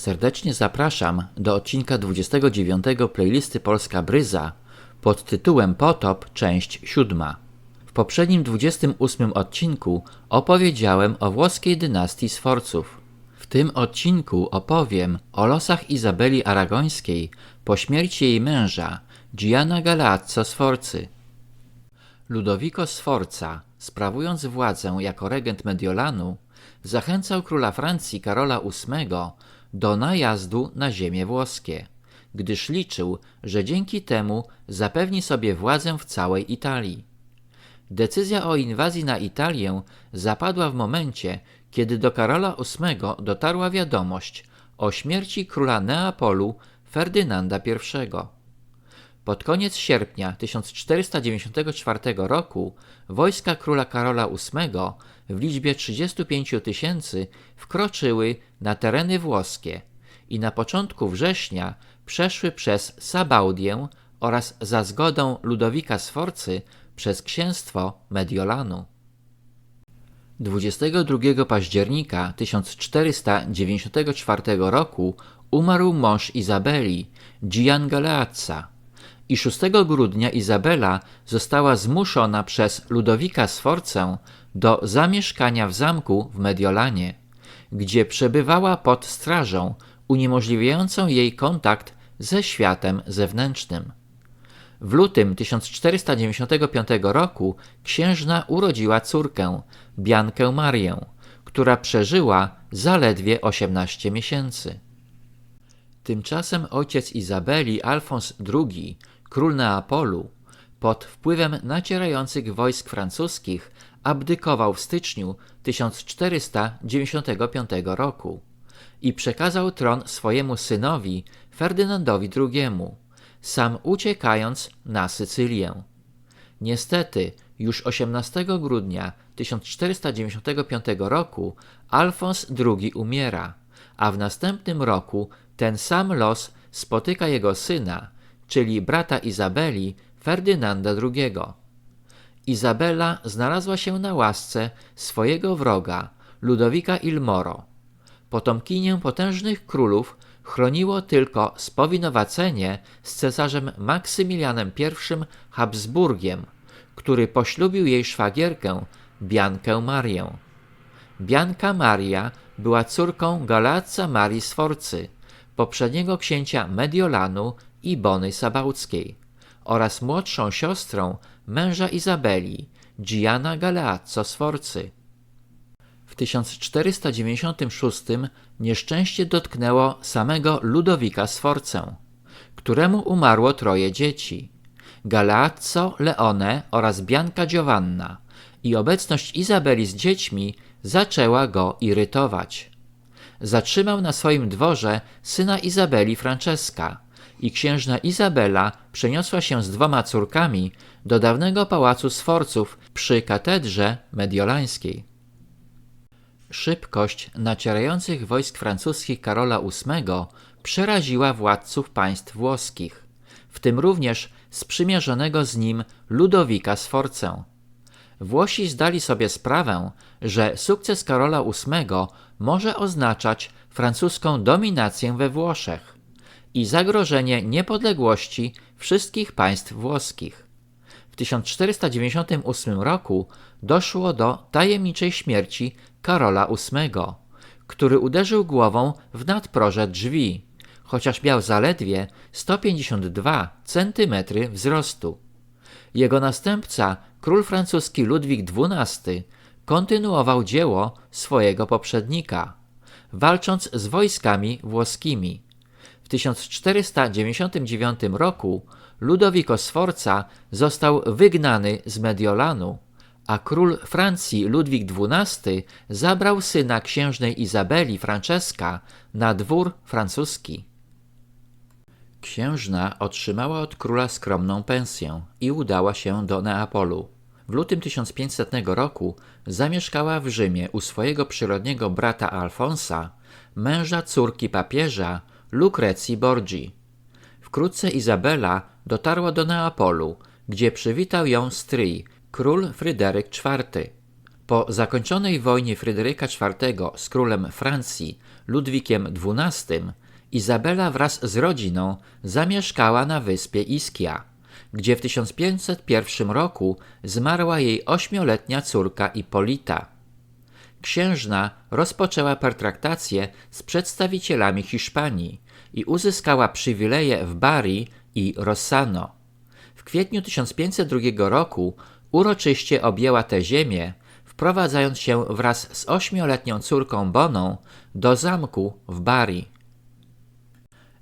Serdecznie zapraszam do odcinka 29 playlisty Polska Bryza pod tytułem Potop, część 7. W poprzednim 28 odcinku opowiedziałem o włoskiej dynastii Sforców. W tym odcinku opowiem o losach Izabeli Aragońskiej po śmierci jej męża, Gianna Galeazzo Sforcy. Ludovico Sforza, sprawując władzę jako regent Mediolanu, zachęcał króla Francji Karola VIII do najazdu na ziemie włoskie, gdyż liczył, że dzięki temu zapewni sobie władzę w całej Italii. Decyzja o inwazji na Italię zapadła w momencie, kiedy do Karola VIII dotarła wiadomość o śmierci króla Neapolu Ferdynanda I. Pod koniec sierpnia 1494 roku wojska króla Karola VIII w liczbie 35 000 wkroczyły na tereny włoskie i na początku września przeszły przez Sabaudię oraz za zgodą Ludovica Sforcy przez księstwo Mediolanu. 22 października 1494 roku umarł mąż Izabeli, Gian Galeazza, i 6 grudnia Izabela została zmuszona przez Ludovica Sforcę do zamieszkania w zamku w Mediolanie, gdzie przebywała pod strażą uniemożliwiającą jej kontakt ze światem zewnętrznym. W lutym 1495 roku księżna urodziła córkę, Biankę Marię, która przeżyła zaledwie 18 miesięcy. Tymczasem ojciec Izabeli, Alfons II, król Neapolu, pod wpływem nacierających wojsk francuskich abdykował w styczniu 1495 roku i przekazał tron swojemu synowi Ferdynandowi II, sam uciekając na Sycylię. Niestety, już 18 grudnia 1495 roku Alfons II umiera, a w następnym roku ten sam los spotyka jego syna, czyli brata Izabeli, Ferdynanda II. Izabela znalazła się na łasce swojego wroga, Ludovica il Moro. Potomkinię potężnych królów chroniło tylko spowinowacenie z cesarzem Maksymilianem I Habsburgiem, który poślubił jej szwagierkę, Biankę Marię. Bianka Maria była córką Galeazza Marii Sforcy, poprzedniego księcia Mediolanu i Bony Sabauckiej, oraz młodszą siostrą męża Izabeli, Gianna Galeazzo Sforcy. W 1496 nieszczęście dotknęło samego Ludovica Sforcę, któremu umarło 3 dzieci: Galeazzo, Leone oraz Bianca Giovanna, i obecność Izabeli z dziećmi zaczęła go irytować. Zatrzymał na swoim dworze syna Izabeli, Francesca, i księżna Izabela przeniosła się z 2 córkami do dawnego pałacu Sforców przy katedrze mediolańskiej. Szybkość nacierających wojsk francuskich Karola VIII przeraziła władców państw włoskich, w tym również sprzymierzonego z nim Ludovica Sforcę. Włosi zdali sobie sprawę, że sukces Karola VIII może oznaczać francuską dominację we Włoszech i zagrożenie niepodległości wszystkich państw włoskich. W 1498 roku doszło do tajemniczej śmierci Karola VIII, który uderzył głową w nadproże drzwi, chociaż miał zaledwie 152 cm wzrostu. Jego następca, król francuski Ludwik XII, kontynuował dzieło swojego poprzednika, walcząc z wojskami włoskimi. W 1499 roku Ludovico Sforza został wygnany z Mediolanu, a król Francji Ludwik XII zabrał syna księżnej Izabeli, Francesca, na dwór francuski. Księżna otrzymała od króla skromną pensję i udała się do Neapolu. W lutym 1500 roku zamieszkała w Rzymie u swojego przyrodniego brata Alfonsa, męża córki papieża Lucrecji Borgi. Wkrótce Izabela dotarła do Neapolu, gdzie przywitał ją stryj, król Fryderyk IV. Po zakończonej wojnie Fryderyka IV z królem Francji Ludwikiem XII, Izabela wraz z rodziną zamieszkała na wyspie Ischia, gdzie w 1501 roku zmarła jej 8-letnia córka Ipolita. Księżna rozpoczęła pertraktację z przedstawicielami Hiszpanii i uzyskała przywileje w Bari i Rossano. W kwietniu 1502 roku uroczyście objęła tę ziemię, wprowadzając się wraz z 8-letnią córką Boną do zamku w Bari.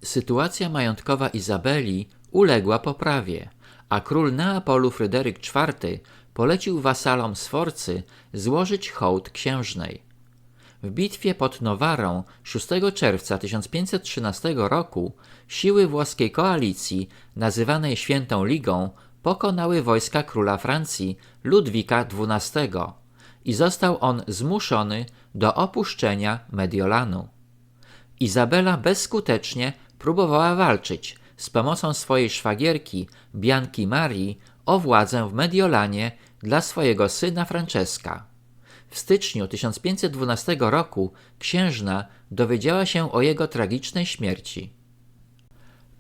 Sytuacja majątkowa Izabeli uległa poprawie, a król Neapolu Fryderyk IV polecił wasalom Sforcy złożyć hołd księżnej. W bitwie pod Nowarą 6 czerwca 1513 roku siły włoskiej koalicji, nazywanej Świętą Ligą, pokonały wojska króla Francji Ludwika XII i został on zmuszony do opuszczenia Mediolanu. Izabela bezskutecznie próbowała walczyć z pomocą swojej szwagierki Bianki Marii o władzę w Mediolanie dla swojego syna Francesca. W styczniu 1512 roku księżna dowiedziała się o jego tragicznej śmierci.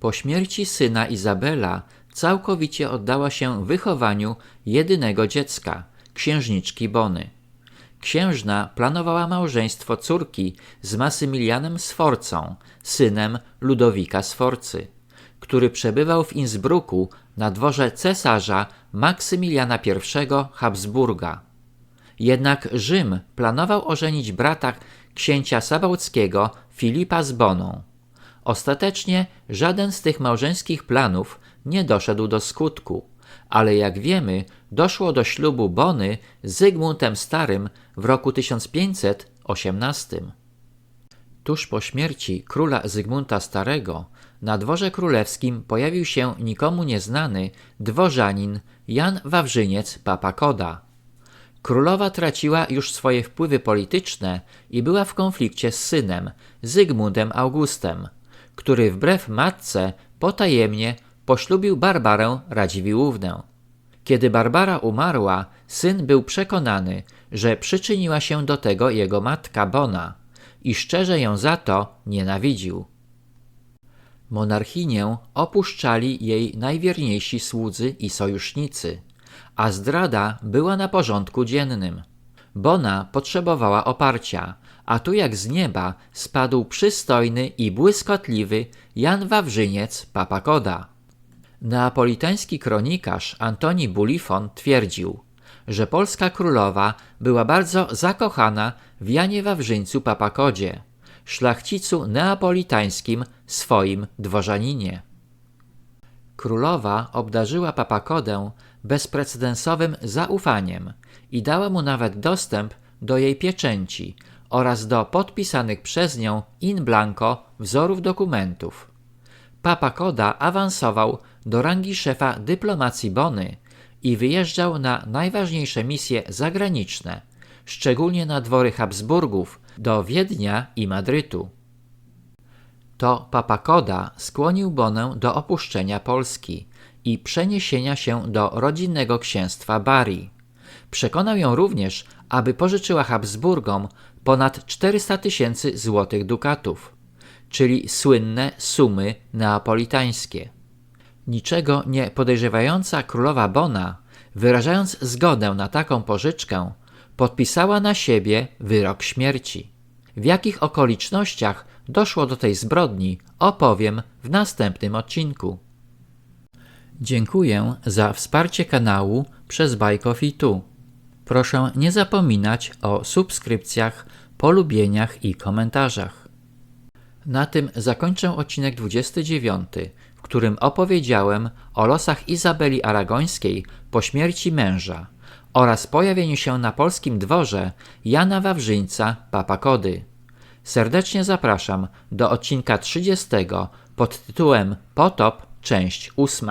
Po śmierci syna Izabela całkowicie oddała się wychowaniu jedynego dziecka, księżniczki Bony. Księżna planowała małżeństwo córki z Massymilianem Sforcą, synem Ludowika Sforcy, który przebywał w Innsbrucku na dworze cesarza Maksymiliana I Habsburga. Jednak Rzym planował ożenić brata księcia sabałckiego Filipa z Boną. Ostatecznie żaden z tych małżeńskich planów nie doszedł do skutku, ale jak wiemy, doszło do ślubu Bony z Zygmuntem Starym w roku 1518. Tuż po śmierci króla Zygmunta Starego na dworze królewskim pojawił się nikomu nieznany dworzanin Jan Wawrzyniec Papakoda. Królowa traciła już swoje wpływy polityczne i była w konflikcie z synem, Zygmuntem Augustem, który wbrew matce potajemnie poślubił Barbarę Radziwiłłównę. Kiedy Barbara umarła, syn był przekonany, że przyczyniła się do tego jego matka Bona i szczerze ją za to nienawidził. Monarchinię opuszczali jej najwierniejsi słudzy i sojusznicy, a zdrada była na porządku dziennym. Bona potrzebowała oparcia, a tu jak z nieba spadł przystojny i błyskotliwy Jan Wawrzyniec Papakoda. Neapolitański kronikarz Antoni Bulifon twierdził, że polska królowa była bardzo zakochana w Janie Wawrzyńcu Papakodzie, szlachcicu neapolitańskim, swoim dworzaninie. Królowa obdarzyła Papakodę bezprecedensowym zaufaniem i dała mu nawet dostęp do jej pieczęci oraz do podpisanych przez nią in blanco wzorów dokumentów. Papakoda awansował do rangi szefa dyplomacji Bony i wyjeżdżał na najważniejsze misje zagraniczne, szczególnie na dwory Habsburgów, do Wiednia i Madrytu. To Papakoda skłonił Bonę do opuszczenia Polski i przeniesienia się do rodzinnego księstwa Bari. Przekonał ją również, aby pożyczyła Habsburgom ponad 400 000 złotych dukatów, czyli słynne sumy neapolitańskie. Niczego nie podejrzewająca królowa Bona, wyrażając zgodę na taką pożyczkę, podpisała na siebie wyrok śmierci. W jakich okolicznościach doszło do tej zbrodni, opowiem w następnym odcinku. Dziękuję za wsparcie kanału przez Bajkofitu. Proszę nie zapominać o subskrypcjach, polubieniach i komentarzach. Na tym zakończę odcinek 29, w którym opowiedziałem o losach Izabeli Aragońskiej po śmierci męża oraz pojawieniu się na polskim dworze Jana Wawrzyńca Papakody. Serdecznie zapraszam do odcinka 30 pod tytułem Potop, część 8.